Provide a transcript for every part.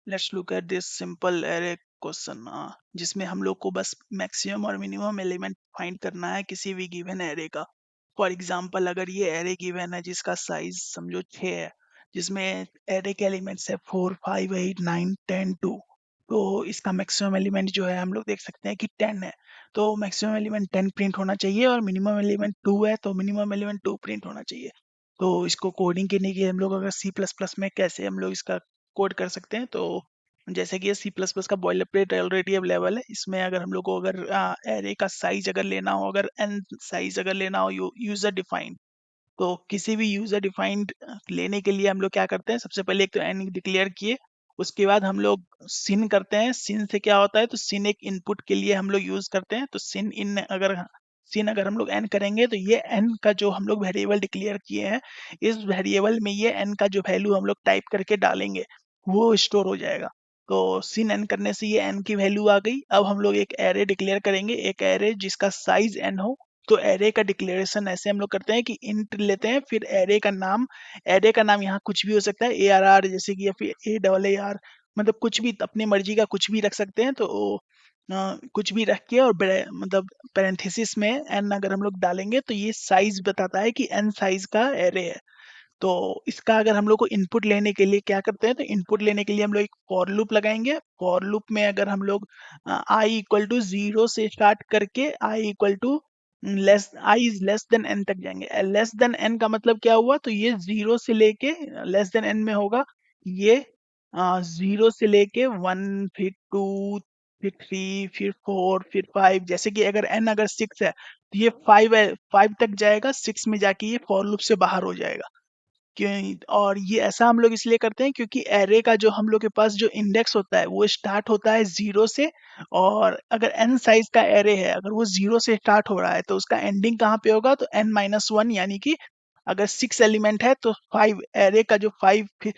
Let's look at this simple array question, जिसमें हम लोग को बस मैक्सिमम और मिनिमम एलिमेंट फाइंड करना है किसी भी गिवन एरे का। फॉर एग्जांपल, अगर ये एरे गिवन है जिसका साइज समझो 6 है, जिसमें एरे के एलिमेंट्स है 4 5 8 9 10 2, तो इसका मैक्सिमम एलिमेंट जो है हम लोग देख सकते हैं कि 10 है। तो मैक्सिमम एलिमेंट 10 प्रिंट होना चाहिए और मिनिमम एलिमेंट 2 है, तो मिनिमम एलिमेंट 2 प्रिंट होना चाहिए। तो इसको कोडिंग करने के लिए हम लोग अगर सी प्लस प्लस में कैसे हम लोग इसका कोड कर सकते हैं, तो जैसे कि ये सी प्लस प्लस का बॉयलर प्लेट ऑलरेडी अवेलेबल है। इसमें अगर हम लोग को अगर एरे का साइज अगर लेना हो, अगर एन साइज अगर लेना हो यूजर डिफाइंड, तो किसी भी यूजर डिफाइंड लेने के लिए हम लोग क्या करते हैं, सबसे पहले एक तो एन डिक्लेयर किए, उसके बाद हम लोग सिन करते हैं। सिन से क्या होता है, तो सिन एक इनपुट के लिए हम लोग यूज करते हैं। तो सिन अगर हम लोग एन करेंगे, तो ये एन का जो हम लोग वेरिएबल डिक्लेयर किए हैं, इस वेरिएबल में ये एन का जो वैल्यू हम लोग टाइप करके डालेंगे वो स्टोर हो जाएगा। तो सिन एन करने से ये एन की वैल्यू आ गई। अब हम लोग एक एरे डिक्लेयर करेंगे, एक एरे जिसका साइज एन हो। तो एरे का डिक्लेरेशन ऐसे हम लोग करते हैं कि इंट लेते हैं, फिर एरे का नाम यहाँ कुछ भी हो सकता है, ए आर आर जैसे कि, या फिर ए डबल ए आर, मतलब कुछ भी अपनी मर्जी का कुछ भी रख सकते हैं। तो कुछ भी रख के और मतलब पैरेंथेसिस में एन अगर हम लोग डालेंगे, तो ये साइज बताता है कि एन साइज का एरे है। तो इसका अगर हम लोग को इनपुट लेने के लिए क्या करते हैं, तो इनपुट लेने के लिए हम लोग एक फॉर लूप लगाएंगे। फॉर लूप में अगर हम लोग आई इक्वल टू 0 से स्टार्ट करके I equal to I is less than N तक जाएंगे। लेस देन एन का मतलब क्या हुआ, तो ये 0 से लेके लेस देन एन में होगा। ये 0 से लेके 1, फिर 2, फिर 3, फिर 4, फिर 5, जैसे कि अगर एन अगर 6 है, तो ये 5 है, 5 तक जाएगा, 6 में जाके ये फॉर लूप से बाहर हो जाएगा। क्यों? और ये ऐसा हम लोग इसलिए करते हैं क्योंकि एरे का जो हम लोग के पास जो इंडेक्स होता है वो स्टार्ट होता है 0 से। और अगर एन साइज का एरे है, अगर वो 0 से स्टार्ट हो रहा है, तो उसका एंडिंग कहाँ पे होगा, तो n-1, यानी कि अगर 6 एलिमेंट है तो 5, एरे का जो 5,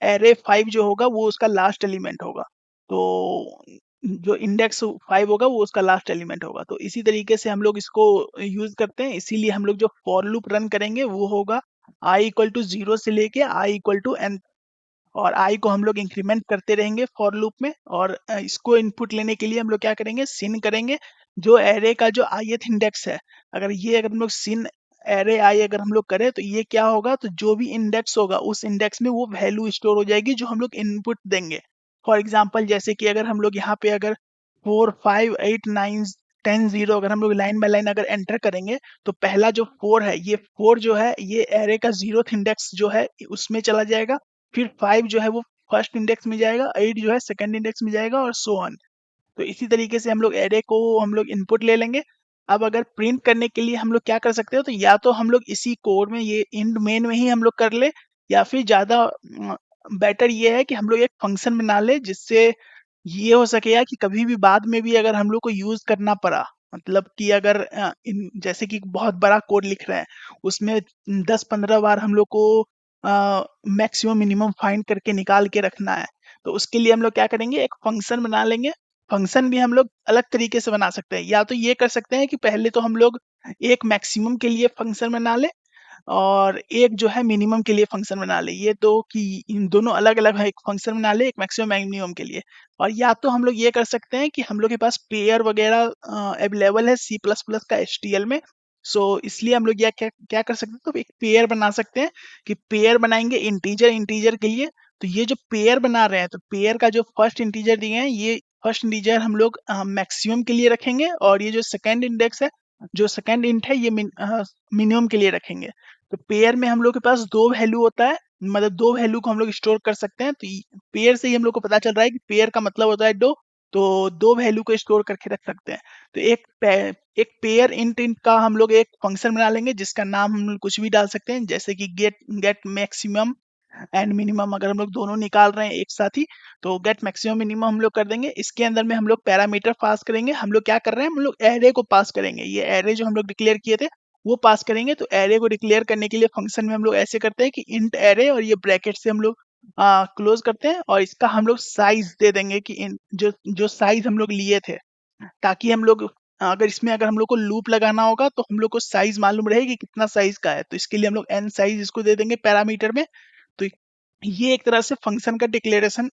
एरे 5 जो होगा वो उसका लास्ट एलिमेंट होगा। तो जो इंडेक्स 5 होगा वो उसका लास्ट एलिमेंट होगा। तो इसी तरीके से हम लोग इसको यूज करते हैं। इसीलिए हम लोग जो फॉर लूप रन करेंगे वो होगा आई इक्वल टू 0 से लेके आई इक्वल टू एन, और आई को हम लोग इंक्रीमेंट करते रहेंगे फॉर लूप में। और इसको इनपुट लेने के लिए हम लोग क्या करेंगे, सिन करेंगे। जो एरे का जो ith इंडेक्स है, अगर हम लोग सिन एरे आई अगर हम लोग करें, तो ये क्या होगा, तो जो भी इंडेक्स होगा उस इंडेक्स में वो वैल्यू स्टोर हो जाएगी जो हम लोग इनपुट देंगे। फॉर एग्जाम्पल, जैसे कि अगर हम लोग यहाँ पे अगर 4 5 8 9 10 0 अगर हम लोग लाइन बाय लाइन अगर एंटर करेंगे, तो पहला जो 4 है, ये 4 जो है ये एरे का 0th इंडेक्स जो है उसमें चला जाएगा। फिर 5 जो है वो फर्स्ट इंडेक्स में जाएगा, 8 जो है सेकंड इंडेक्स में जाएगा, और सो ऑन। तो इसी तरीके से हम लोग एरे को हम लोग इनपुट ले लेंगे। अब अगर प्रिंट करने के लिए हम लोग क्या कर सकते हो, तो या तो हम लोग इसी कोड में ये इंड मेन में ही हम लोग कर ले, या फिर ज्यादा बेटर ये है कि हम लोग एक फंक्शन बना ले, जिससे ये हो सकेगा कि कभी भी बाद में भी अगर हम लोग को यूज करना पड़ा, मतलब कि अगर जैसे कि बहुत बड़ा कोड लिख रहे हैं, उसमें 10-15 बार हम लोग को मैक्सिमम मिनिमम फाइंड करके निकाल के रखना है, तो उसके लिए हम लोग क्या करेंगे, एक फंक्शन बना लेंगे। फंक्शन भी हम लोग अलग तरीके से बना सकते हैं। या तो ये कर सकते हैं कि पहले तो हम लोग एक मैक्सिमम के लिए फंक्शन बना ले, और एक जो है मिनिमम के लिए फंक्शन बना ले। ये तो कि इन दोनों अलग अलग है, एक फंक्शन बना ले एक मैक्सिमम मिनिमम के लिए। और या तो हम लोग ये कर सकते हैं कि हम लोग के पास पेयर वगैरह अवेलेबल है सी प्लस प्लस का एचटीएल में। सो इसलिए हम लोग यह क्या क्या कर सकते हैं, तो एक पेयर बना सकते हैं कि पेयर बनाएंगे इंटीजर इंटीजर के लिए। तो ये जो पेयर बना रहे हैं, तो पेयर का जो फर्स्ट इंटीजर दिए हैं, ये फर्स्ट इंटीजर हम लोग मैक्सिमम के लिए रखेंगे, और ये जो सेकंड इंडेक्स है, जो सेकंड इंट है, ये मिनिमम के लिए रखेंगे। तो पेयर में हम लोग के पास दो वैल्यू होता है, मतलब दो वैल्यू को हम लोग स्टोर कर सकते हैं। तो पेयर से ही हम लोग को पता चल रहा है कि पेयर का मतलब होता है दो। तो दो वैल्यू को स्टोर करके रख सकते हैं। तो एक पेयर इंट इंट का हम लोग एक फंक्शन बना लेंगे, जिसका नाम हम लोग कुछ भी डाल सकते हैं, जैसे कि get get maximum and minimum अगर हम लोग दोनों निकाल रहे हैं एक साथ ही, तो गेट मैक्सिमम मिनिमम हम लोग कर देंगे। इसके अंदर में हम लोग पैरामीटर पास करेंगे। हम लोग क्या कर रहे हैं, हम लोग एरे को पास करेंगे। ये एरे जो हम लोग डिक्लेयर किए थे वो पास करेंगे। तो एरे को डिक्लेयर करने के लिए फंक्शन में हम लोग ऐसे करते हैं कि इंट एरे, और ये ब्रैकेट से हम लोग क्लोज करते हैं, और इसका हम लोग साइज दे देंगे कि जो जो साइज हम लोग लिए थे, ताकि हम लोग अगर इसमें अगर हम लोग को लूप लगाना होगा, तो हम लोग को साइज मालूम रहे कि कितना साइज का है। तो इसके लिए हम लोग एन साइज इसको दे देंगे पैरामीटर में। तो ये एक तरह से फंक्शन का डिक्लेरेशन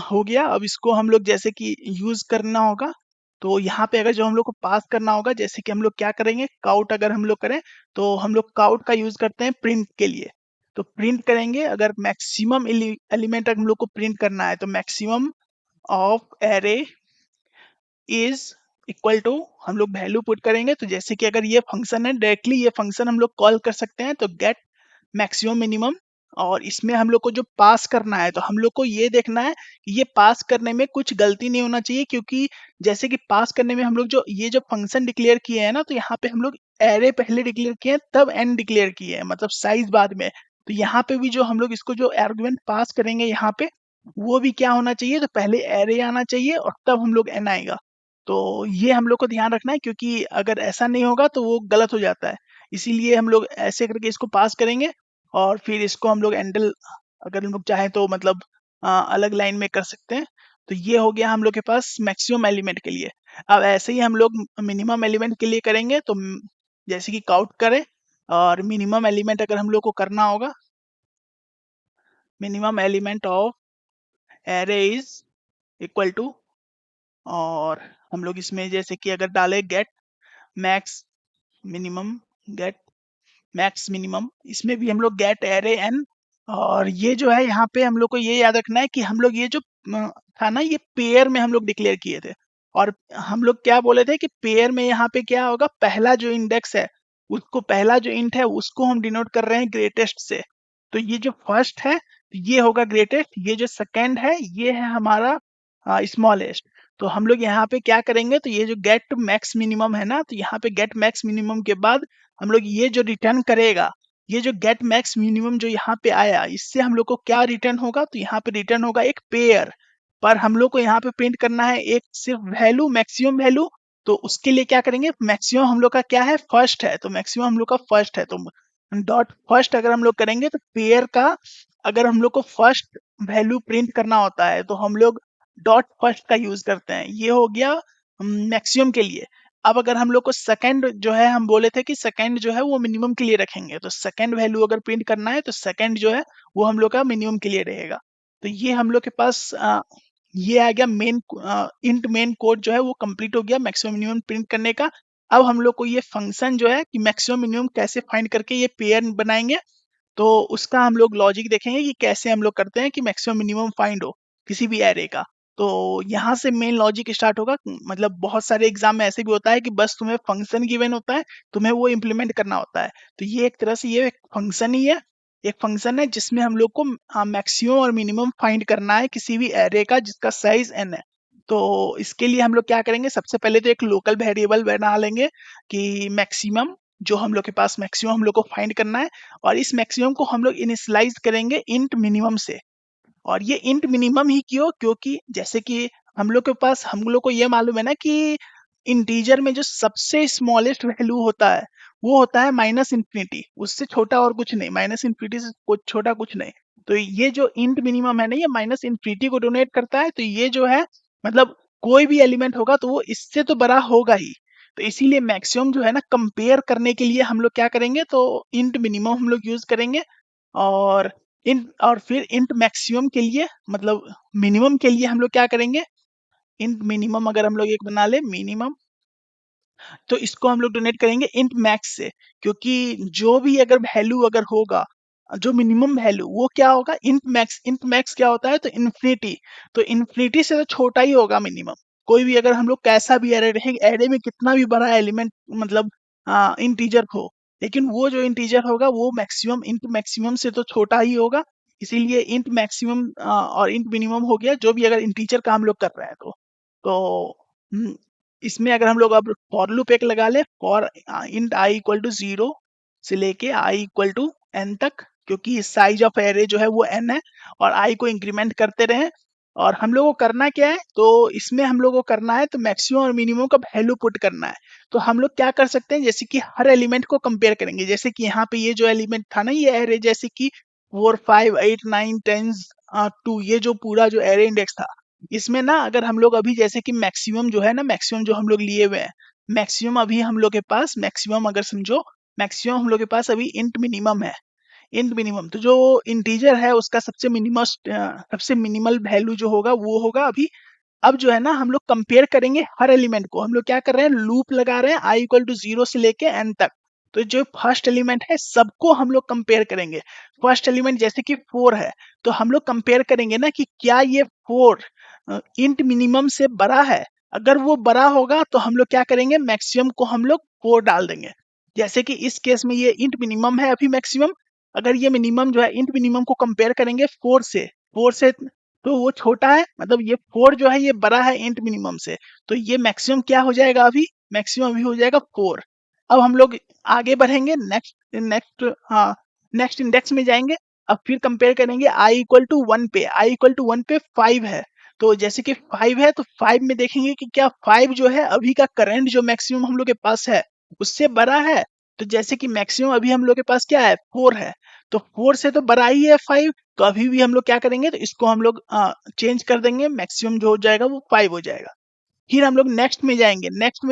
हो गया। अब इसको हम लोग जैसे कि यूज करना होगा, तो यहाँ पे अगर जो हम लोग को पास करना होगा, जैसे कि हम लोग क्या करेंगे, काउट अगर हम लोग करें तो हम लोग काउट का यूज करते हैं प्रिंट के लिए। तो प्रिंट करेंगे, अगर मैक्सिमम एलिमेंट हम लोग को प्रिंट करना है तो maximum of array is equal to, हम लोग वैल्यू पुट करेंगे। तो जैसे कि अगर ये फंक्शन है, डायरेक्टली ये फंक्शन हम लोग कॉल कर सकते हैं, तो गेट मैक्सिमम मिनिमम। और इसमें हम लोग को जो पास करना है, तो हम लोग को ये देखना है कि ये पास करने में कुछ गलती नहीं होना चाहिए, क्योंकि जैसे कि पास करने में हम लोग जो ये जो फंक्शन डिक्लेयर किए हैं ना, तो यहाँ पे हम लोग एरे पहले डिक्लेयर किए हैं, तब एन डिक्लेयर किए हैं, मतलब साइज बाद में। तो यहाँ पे भी जो हम लोग इसको जो आर्गुमेंट पास करेंगे यहाँ पे, वो भी क्या होना चाहिए, तो पहले एरे आना चाहिए और तब हम लोग एन आएगा। तो ये हम लोग को ध्यान रखना है, क्योंकि अगर ऐसा नहीं होगा तो वो गलत हो जाता है। इसीलिए हम लोग ऐसे करके इसको पास करेंगे, और फिर इसको हम लोग एंडल, अगर हम लोग चाहें तो मतलब अलग लाइन में कर सकते हैं। तो ये हो गया हम लोग के पास मैक्सिमम एलिमेंट के लिए। अब ऐसे ही हम लोग मिनिमम एलिमेंट के लिए करेंगे, तो जैसे कि काउंट करें, और मिनिमम एलिमेंट अगर हम लोग को करना होगा, minimum element of array is equal to, और हम लोग इसमें जैसे कि अगर डालें get max minimum, get max minimum, इसमें भी हम लोग गेट एरे एन। और ये जो है यहाँ पे हम लोग को ये याद रखना है कि हम लोग ये जो था ना, ये पेयर में हम लोग डिक्लेयर किए थे। और हम लोग क्या बोले थे कि पेयर में यहाँ पे क्या होगा, पहला जो इंडेक्स है उसको, पहला जो इंट है उसको हम डिनोट कर रहे हैं ग्रेटेस्ट से। तो ये जो फर्स्ट है ये होगा ग्रेटेस्ट, ये जो सेकंड है ये है हमारा स्मॉलेस्ट। तो हम लोग यहाँ पे क्या करेंगे, तो ये जो गेट मैक्स मिनिमम है ना, तो यहाँ पे गेट मैक्स मिनिमम के बाद हम लोग ये जो रिटर्न करेगा, ये जो गेट मैक्स मिनिमम जो यहाँ पे आया, इससे हम लोग को क्या रिटर्न होगा, तो यहाँ पे रिटर्न होगा एक पेयर। पर हम लोग को यहाँ पे प्रिंट करना है एक सिर्फ वैल्यू, मैक्सिमम वैल्यू। तो उसके लिए क्या करेंगे, मैक्सिमम हम लोग का क्या है, फर्स्ट है, तो मैक्सिमम हम लोग का फर्स्ट है, तो डॉट फर्स्ट अगर हम लोग करेंगे तो पेयर का, अगर हम लोग को फर्स्ट वैल्यू प्रिंट करना होता है तो हम लोग डॉट फर्स्ट का यूज करते हैं। ये हो गया मैक्सिमम के लिए। अब अगर हम लोग को सेकंड जो है, हम बोले थे कि सेकंड जो है वो मिनिमम के लिए रखेंगे, तो सेकंड वैल्यू अगर प्रिंट करना है तो सेकंड जो है वो हम लोग का मिनिमम के लिए रहेगा। तो ये हम लोग के पास ये आ गया मेन इंट मेन कोड जो है वो कंप्लीट हो गया मैक्सिमम मिनिमम प्रिंट करने का। अब हम लोग को ये फंक्शन जो है कि मैक्सिमम मिनिमम कैसे फाइंड करके ये पेयर बनाएंगे, तो उसका हम लोग लॉजिक देखेंगे कि कैसे हम लोग करते हैं कि मैक्सिमम मिनिमम फाइंड हो किसी भी एरे का। तो यहाँ से मेन लॉजिक स्टार्ट होगा। मतलब बहुत सारे एग्जाम में ऐसे भी होता है कि बस तुम्हें फंक्शन गिवन होता है, तुम्हें वो इम्प्लीमेंट करना होता है। तो ये एक तरह से ये एक फंक्शन ही है, एक फंक्शन है जिसमें हम लोग को मैक्सिमम और मिनिमम फाइंड करना है किसी भी एरे का जिसका साइज एन है। तो इसके लिए हम लोग क्या करेंगे, सबसे पहले तो एक लोकल वेरिएबल बना लेंगे कि मैक्सिमम, जो हम लोग के पास मैक्सिमम हम लोग को फाइंड करना है। और इस मैक्सिमम को हम लोग इनिशियलाइज करेंगे इंट मिनिमम से। और ये इंट मिनिमम ही क्यों, क्योंकि जैसे कि हम लोग के पास, हम लोग को ये मालूम है ना कि इंटीजर में जो सबसे स्मॉलेस्ट वैल्यू होता है वो होता है माइनस इंफिनिटी, उससे छोटा और कुछ नहीं, माइनस इंफिनिटी से कुछ छोटा कुछ नहीं। तो ये जो इंट मिनिमम है ना, ये माइनस इंफिनिटी को डोनेट करता है। तो ये जो है मतलब कोई भी एलिमेंट होगा तो वो इससे तो बड़ा होगा ही। तो इसीलिए मैक्सिमम जो है ना, कंपेयर करने के लिए हम लोग क्या करेंगे, तो इंट मिनिमम हम लोग यूज करेंगे। और और फिर इंट मैक्सिमम के लिए, मतलब मिनिमम के लिए हम लोग क्या करेंगे, इंट मिनिमम अगर हम लोग एक बना ले मिनिमम, तो इसको हम लोग डोनेट करेंगे इंट मैक्स से। क्योंकि जो भी अगर वैल्यू अगर होगा, जो मिनिमम वैल्यू वो क्या होगा, इंट मैक्स। इंट मैक्स क्या होता है, तो इन्फिनिटी। तो इन्फिनिटी से तो छोटा ही होगा मिनिमम। कोई भी अगर हम लोग कैसा भी एरे रहेंगे, एरे में कितना भी बड़ा एलिमेंट मतलब इंटीजर हो, लेकिन वो जो इंटीजर होगा वो मैक्सिमम, इंट मैक्सिमम से तो छोटा ही होगा। इसीलिए इंट मैक्सिमम और इंट मिनिमम हो गया जो भी अगर इंटीजर का हम लोग कर रहे हैं तो इसमें अगर हम लोग अब फॉर लूप एक लगा ले, for int i equal to 0 से लेके आई इक्वल टू एन तक, क्योंकि साइज ऑफ एरे जो है वो एन है, और आई को इंक्रीमेंट करते रहे। और हम लोग को करना क्या है, तो इसमें हम लोग को करना है तो मैक्सिमम और मिनिमम का वैल्यू पुट करना है। तो हम लोग क्या कर सकते हैं, जैसे कि हर एलिमेंट को कंपेयर करेंगे। जैसे कि यहाँ पे ये जो एलिमेंट था ना, ये एरे जैसे कि 4 5 8 9 10 2, ये जो पूरा जो एरे इंडेक्स था, इसमें ना अगर हम लोग अभी जैसे कि मैक्सिमम जो है ना, मैक्सिमम जो हम लोग लिए हुए हैं, मैक्सिमम अभी हम लोग के पास, मैक्सिमम अगर समझो, मैक्सिमम हम लोग के पास अभी इंट मिनिमम है। इंट मिनिमम, तो जो इंटीजर है उसका सबसे मिनिमल वैल्यू जो होगा वो होगा अभी। अब जो है ना हम लोग कंपेयर करेंगे हर एलिमेंट को, हम लोग क्या कर रहे हैं, लूप लगा रहे हैं i इक्वल टू 0 से लेके n तक। तो जो फर्स्ट एलिमेंट है सबको हम लोग कंपेयर करेंगे। फर्स्ट एलिमेंट जैसे कि 4 है, तो हम लोग कंपेयर करेंगे ना कि क्या ये 4 इंट मिनिमम से बड़ा है। अगर वो बड़ा होगा तो हम लोग क्या करेंगे, मैक्सिमम को हम लोग 4 डाल देंगे। जैसे कि इस केस में ये इंट मिनिमम है अभी मैक्सिमम, अगर ये मिनिमम जो है इंट मिनिमम को कंपेयर करेंगे 4 से तो वो छोटा है, मतलब ये 4 जो है ये बड़ा है इंट मिनिमम से। तो ये मैक्सिमम क्या हो जाएगा, अभी मैक्सिमम अभी हो जाएगा 4। अब हम लोग आगे बढ़ेंगे, नेक्स्ट नेक्स्ट हाँ नेक्स्ट इंडेक्स में जाएंगे। अब फिर कंपेयर करेंगे i इक्वल टू 1 पे, i इक्वल टू 1 पे 5 है। तो जैसे कि 5 है तो 5 में देखेंगे कि क्या 5 जो है अभी का करंट जो मैक्सिमम हम लोग के पास है उससे बड़ा है। तो जैसे कि मैक्सिमम अभी हम लोग के पास क्या है, 4 है। तो 4 से तो बड़ा ही है 5। तो अभी भी हम लोग क्या करेंगे, तो इसको हम लोग चेंज कर देंगे, मैक्सिमम जो हो जाएगा वो 5 हो जाएगा। फिर हम लोग नेक्स्ट में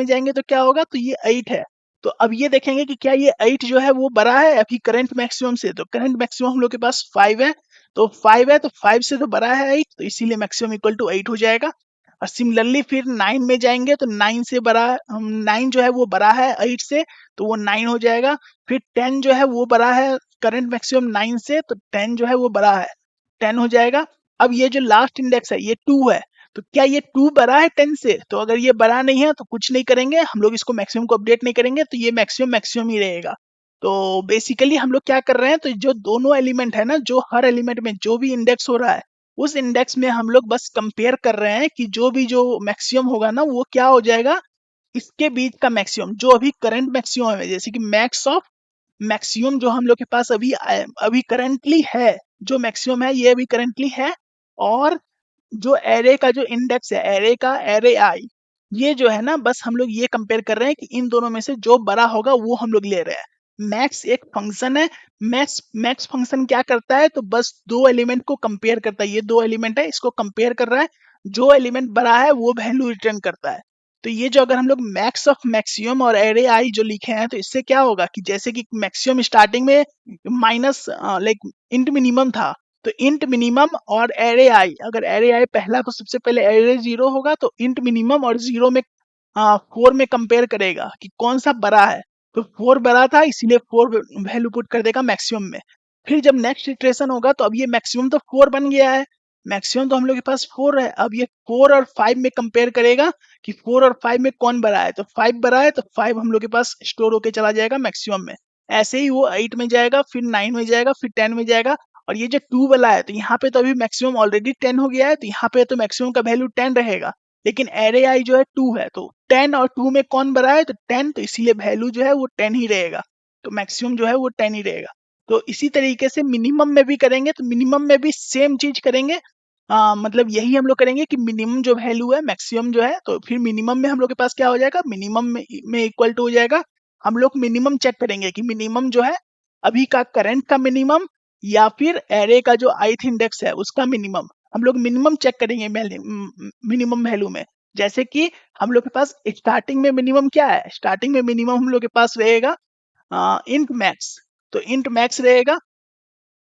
जाएंगे तो क्या होगा, तो ये 8 है। तो अब ये देखेंगे कि क्या ये 8 जो है वो बड़ा है अभी करंट मैक्सिमम से। तो करंट मैक्सिमम हम लोग के पास 5 है, तो 5 है तो 5 से तो बड़ा है 8, तो इसीलिए मैक्सिमम इक्वल टू 8 हो जाएगा। और सिमिलरली फिर 9 में जाएंगे तो 9 से बड़ा, 9 जो है वो बड़ा है 8 से, तो वो 9 हो जाएगा। फिर 10 जो है वो बड़ा है करंट मैक्सिमम 9 से, तो 10 जो है वो बड़ा है, 10 हो जाएगा। अब ये जो लास्ट इंडेक्स है ये 2 है, तो क्या ये 2 बड़ा है 10 से? तो अगर ये बड़ा नहीं है तो कुछ नहीं करेंगे हम लोग, इसको मैक्सिमम को अपडेट नहीं करेंगे, तो ये मैक्सिमम मैक्सिमम ही रहेगा। तो बेसिकली हम लोग क्या कर रहे हैं, तो जो दोनों एलिमेंट है ना, जो हर एलिमेंट में जो भी इंडेक्स हो रहा है उस इंडेक्स में हम लोग बस कंपेयर कर रहे हैं कि जो मैक्सिमम होगा ना वो क्या हो जाएगा, इसके बीच का मैक्सिमम जो अभी करंट मैक्सिमम है, जैसे कि मैक्स ऑफ मैक्सिमम जो हम लोग के पास अभी करंटली है, जो मैक्सिमम है ये अभी करंटली है। और जो एरे का जो इंडेक्स है, एरे का एरे आई, ये जो है ना बस हम लोग ये कंपेयर कर रहे हैं कि इन दोनों में से जो बड़ा होगा वो हम लोग ले रहे हैं। मैक्स एक फंक्शन है, मैक्स मैक्स फंक्शन क्या करता है, तो बस दो एलिमेंट को कंपेयर करता है। ये दो एलिमेंट है, इसको कंपेयर कर रहा है, जो एलिमेंट बड़ा है वो वैल्यू रिटर्न करता है। तो ये जो अगर हम लोग मैक्स ऑफ मैक्सिमम और एरे आई जो लिखे हैं, तो इससे क्या होगा कि जैसे कि मैक्सिमम स्टार्टिंग में माइनस लाइक इंट मिनिमम था, तो इंट मिनिमम और एरे आई, अगर एरे आई पहला तो सबसे पहले एरे 0 होगा, तो इंट मिनिमम और 0 में 4 में कंपेयर करेगा कि कौन सा बड़ा है। तो 4 बड़ा था इसीलिए 4 वैल्यू पुट कर देगा मैक्सिमम में। फिर जब नेक्स्ट इटरेशन होगा तो अब ये मैक्सिमम तो 4 बन गया है, मैक्सिमम तो हम लोग के पास 4 है। अब ये 4 और 5 में कंपेयर करेगा कि 4 और 5 में कौन बड़ा है, तो 5 बड़ा है, तो 5 हम लोग के पास स्टोर होके चला जाएगा मैक्सिमम में। ऐसे ही वो 8 में जाएगा, फिर 9 में जाएगा, फिर 10 में जाएगा। और ये जो 2 वाला है, तो यहाँ पे तो अभी मैक्सिमम ऑलरेडी 10 हो गया है, तो यहाँ पे तो मैक्सिमम का वैल्यू 10 रहेगा। लेकिन एरे आई जो है 2 है, तो 10 और 2 में कौन बड़ा है, तो 10, तो इसीलिए वैल्यू जो है वो 10 ही रहेगा। तो मैक्सिमम जो है वो 10 ही रहेगा। तो इसी तरीके से मिनिमम में भी करेंगे, तो मिनिमम में भी सेम चीज करेंगे। मतलब यही हम लोग करेंगे कि मिनिमम जो वैल्यू है मैक्सिमम जो है, तो फिर मिनिमम में हम लोग के पास क्या हो जाएगा, मिनिमम में इक्वल टू हो जाएगा। हम लोग मिनिमम चेक करेंगे कि मिनिमम जो है अभी का करंट का मिनिमम या फिर एरे का जो ith इंडेक्स है उसका मिनिमम। हम लोग मिनिमम चेक करेंगे मिनिमम वैल्यू में। जैसे कि हम लोग के पास स्टार्टिंग में मिनिमम क्या है, स्टार्टिंग में मिनिमम हम लोग के पास रहेगा इंट मैक्स। तो इंट मैक्स रहेगा,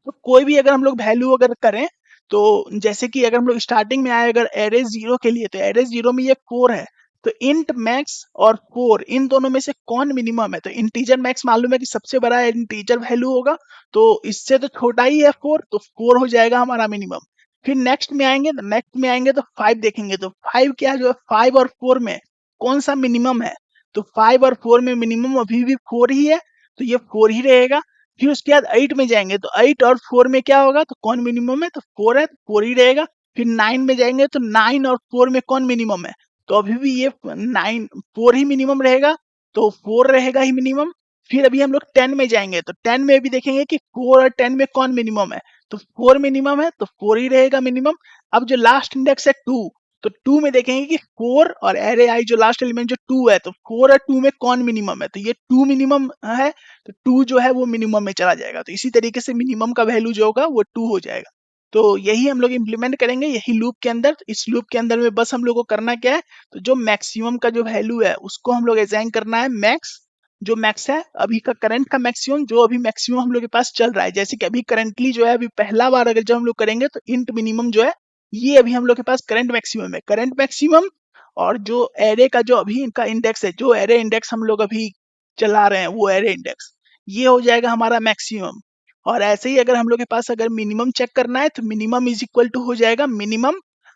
तो कोई भी अगर हम लोग वैल्यू अगर करें, तो जैसे कि अगर हम लोग स्टार्टिंग में आए अगर एरे 0 के लिए, तो एरे 0 में ये 4 है। तो इंट मैक्स और 4 इन दोनों में से कौन मिनिमम है, तो इंटीजर मैक्स मालूम है कि सबसे बड़ा इंटीजर वैल्यू होगा, तो इससे तो छोटा ही है 4, तो 4 हो जाएगा हमारा मिनिमम। फिर नेक्स्ट में आएंगे तो 5 देखेंगे, तो 5 क्या जो है, 5 और 4 में कौन सा मिनिमम है, तो 5 और 4 में मिनिमम अभी भी 4 ही है, तो ये 4 ही रहेगा। फिर उसके बाद 8 में जाएंगे, तो 8 और 4 में क्या होगा, तो कौन मिनिमम है, तो 4 है, तो 4 ही रहेगा। फिर 9 में जाएंगे, तो 9 और 4 में कौन मिनिमम है, तो अभी भी ये 9 4 ही मिनिमम रहेगा, तो 4 रहेगा ही मिनिमम। फिर अभी हम लोग 10 में जाएंगे, तो 10 में भी देखेंगे कि 4 और 10 में कौन मिनिमम है, तो 4 मिनिमम है, तो 4 ही रहेगा मिनिमम। अब जो लास्ट इंडेक्स है 2, तो 2 में देखेंगे कि 4 और एरे आई जो लास्ट एलिमेंट जो 2 है, तो 4 और 2 में कौन मिनिमम है, तो ये 2 मिनिमम है, तो 2 जो है वो मिनिमम में चला जाएगा। तो इसी तरीके से मिनिमम का वैल्यू जो होगा वो 2 हो जाएगा। तो यही हम लोग इम्प्लीमेंट करेंगे यही लूप के अंदर। इस लूप के अंदर में बस हम लोग को करना क्या है, तो जो मैक्सिमम का जो वैल्यू है उसको हम लोग असाइन करना है मैक्स, जो मैक्स है अभी का करंट का मैक्सिमम, जो अभी मैक्सिमम हम लोग के पास चल रहा है, जैसे कि अभी करंटली जो है अभी पहला बार अगर जब हम लोग करेंगे तो इंट मिनिमम जो है ये अभी हम लोग के पास करंट मैक्सिमम है। करंट मैक्सिमम और जो एरे का जो अभी इनका इंडेक्स है, जो एरे इंडेक्स हम लोग अभी चला रहे हैं वो एरे इंडेक्स, ये हो जाएगा हमारा मैक्सिमम। और ऐसे ही अगर हम लोग के पास अगर मिनिमम चेक करना है तो मिनिमम इज इक्वल टू हो जाएगा मिनिमम,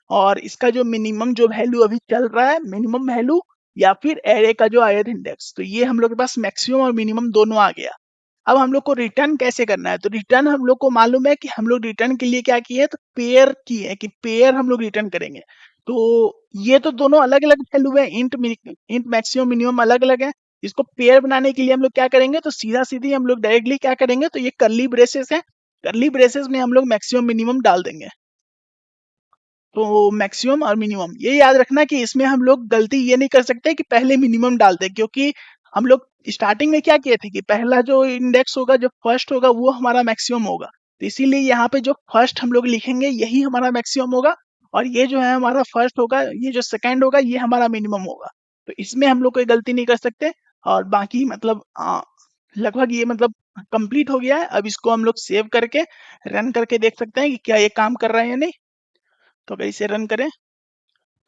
और इसका जो मिनिमम जो वैल्यू अभी चल रहा है मिनिमम वैल्यू, या फिर एरे का जो आयर इंडेक्स। तो ये हम लोग के पास मैक्सिमम और मिनिमम दोनों आ गया। अब हम लोग को रिटर्न कैसे करना है, तो रिटर्न हम लोग को मालूम है कि हम लोग रिटर्न के लिए क्या किए हैं, तो पेयर की है कि पेयर हम लोग रिटर्न करेंगे। तो ये तो दोनों अलग अलग वैल्यू है, इंट मैक्सिमम मिनिमम अलग अलग है। इसको पेयर बनाने के लिए हम लोग क्या करेंगे, तो सीधा सीधी हम लोग डायरेक्टली क्या करेंगे, तो ये कर्ली ब्रेसेस है, कर्ली ब्रेसेस में हम लोग मैक्सिमम मिनिमम डाल देंगे। तो मैक्सिमम और मिनिमम ये याद रखना कि इसमें हम लोग गलती ये नहीं कर सकते कि पहले मिनिमम डाल दें, क्योंकि हम लोग स्टार्टिंग में क्या किए थे कि पहला जो इंडेक्स होगा जो फर्स्ट होगा वो हमारा मैक्सिमम होगा। तो इसीलिए यहाँ पे जो फर्स्ट हम लोग लिखेंगे यही हमारा मैक्सिमम होगा, और ये जो है हमारा फर्स्ट होगा, ये जो सेकंड होगा ये हमारा मिनिमम होगा। तो इसमें हम लोग कोई गलती नहीं कर सकते। और बाकी मतलब लगभग ये मतलब कंप्लीट हो गया है। अब इसको हम लोग सेव करके रन करके देख सकते हैं कि क्या ये काम कर रहा है या नहीं। तो अगर इसे रन करें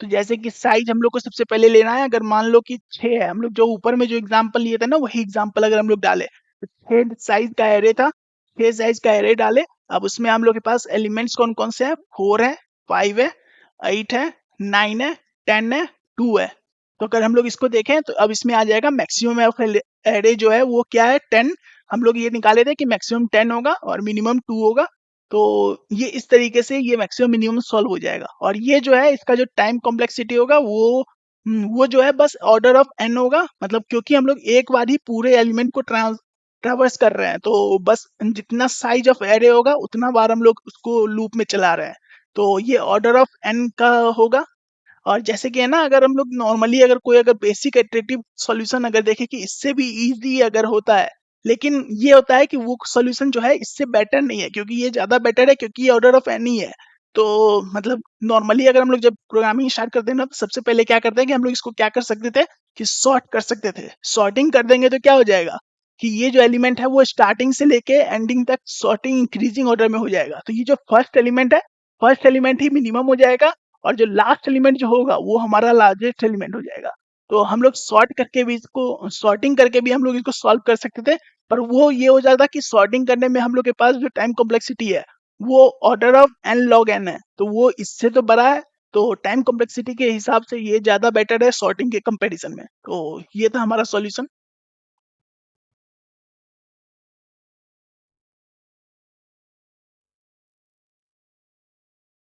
तो जैसे कि साइज हम लोग को सबसे पहले लेना है। अगर मान लो कि 6 है, हम लोग जो ऊपर में जो एग्जांपल लिए थे ना वही एग्जांपल अगर हम लोग डाले तो 6 साइज का एरे था, 6 साइज का एरे डाले। अब उसमें हम लोग के पास एलिमेंट्स कौन कौन से हैं, 4 है, 5 है, 8 है, 9 है, 10 है, 2 है। तो अगर हम लोग इसको देखें तो अब इसमें आ जाएगा मैक्सिमम ऑफ एरे जो है वो क्या है, 10। हम लोग ये निकाले थे कि मैक्सिमम 10 होगा और मिनिमम 2 होगा। तो ये इस तरीके से ये मैक्सिमम मिनिमम सॉल्व हो जाएगा। और ये जो है इसका जो टाइम कॉम्प्लेक्सिटी होगा वो जो है बस ऑर्डर ऑफ एन होगा, मतलब क्योंकि हम लोग एक बार ही पूरे एलिमेंट को ट्रावर्स कर रहे हैं, तो बस जितना साइज ऑफ एरे होगा उतना बार हम लोग उसको लूप में चला रहे हैं। तो ये ऑर्डर ऑफ एन का होगा। और जैसे कि है ना, अगर हम लोग नॉर्मली अगर कोई अगर बेसिक इटरेटिव सॉल्यूशन अगर देखें कि इससे भी इजी अगर होता है, लेकिन ये होता है कि वो सॉल्यूशन जो है इससे बेटर नहीं है, क्योंकि ये ज्यादा बेटर है क्योंकि ये ऑर्डर ऑफ एन ही है। तो मतलब नॉर्मली अगर हम लोग जब प्रोग्रामिंग स्टार्ट करते हैं ना, तो सबसे पहले क्या करते हैं कि हम लोग इसको क्या कर सकते थे कि सॉर्ट कर सकते थे। सॉर्टिंग कर देंगे तो क्या हो जाएगा कि ये जो एलिमेंट है वो स्टार्टिंग से लेके एंडिंग तक सॉर्टिंग इंक्रीजिंग ऑर्डर में हो जाएगा। तो ये जो फर्स्ट एलिमेंट है, फर्स्ट एलिमेंट ही मिनिमम हो जाएगा, और जो लास्ट एलिमेंट जो होगा वो हमारा लार्जेस्ट एलिमेंट हो जाएगा। तो हम लोग सॉर्ट करके भी इसको सॉर्टिंग करके भी हम लोग इसको सॉल्व कर सकते थे, पर वो ये हो जाता कि सॉर्टिंग करने में हम लोग के पास जो टाइम कॉम्प्लेक्सिटी है वो order of n log n है, तो वो इससे तो बड़ा है। तो टाइम कॉम्प्लेक्सिटी के हिसाब से ये ज्यादा बेटर है सॉर्टिंग के कंपैरिजन में। तो ये था हमारा सॉल्यूशन।